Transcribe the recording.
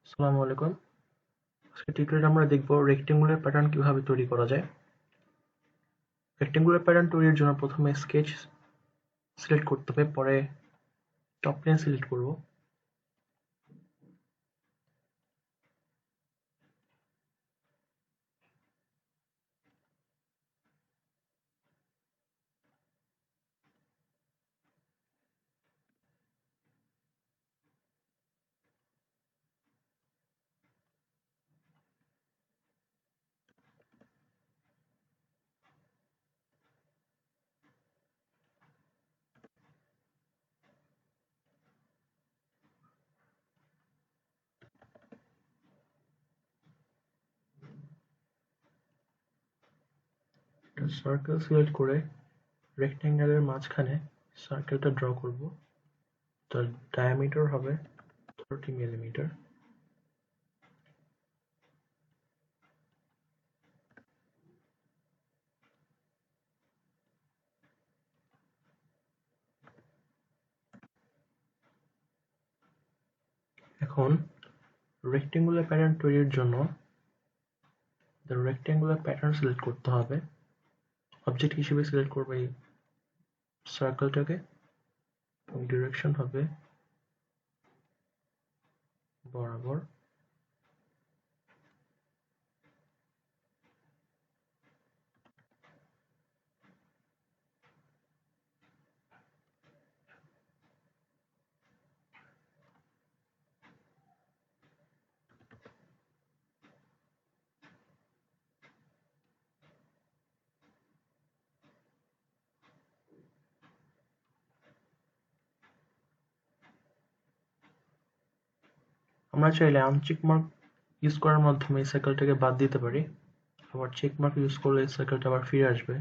আসসালামু আলাইকুম। আজকে টিউটোরিয়ালে আমরা দেখব রেক্টেঙ্গুলার প্যাটার্ন কিভাবে তৈরি করা যায়। রেক্টেঙ্গুলার প্যাটার্ন তৈরির জন্য প্রথমে স্কেচ সিলেক্ট করতে হবে, পরে টপ প্লেন সিলেক্ট করব। সার্কেল সিলেক্ট করে রেক্টেঙ্গেলের মাঝখানে সার্কেলটা ড্র করব। তার ডায়ামিটার হবে 30 মিলিমিটার। এখন রেক্টেঙ্গুলার প্যাটার্ন তৈরির জন্য রেক্টেঙ্গুলার প্যাটার্ন সিলেক্ট করতে হবে। অবজেক্ট হিসেবে সিলেক্ট করব এই সার্কেলটাকে, ডিরেকশন হবে বরাবর। আমরা চাইলে আনচেক মার্ক ইউজ করার মাধ্যমে এই সার্কেলটাকে বাদ দিতে পারি, আবার চেক মার্ক ইউজ করলে এই সার্কেলটা আবার ফিরে আসবে।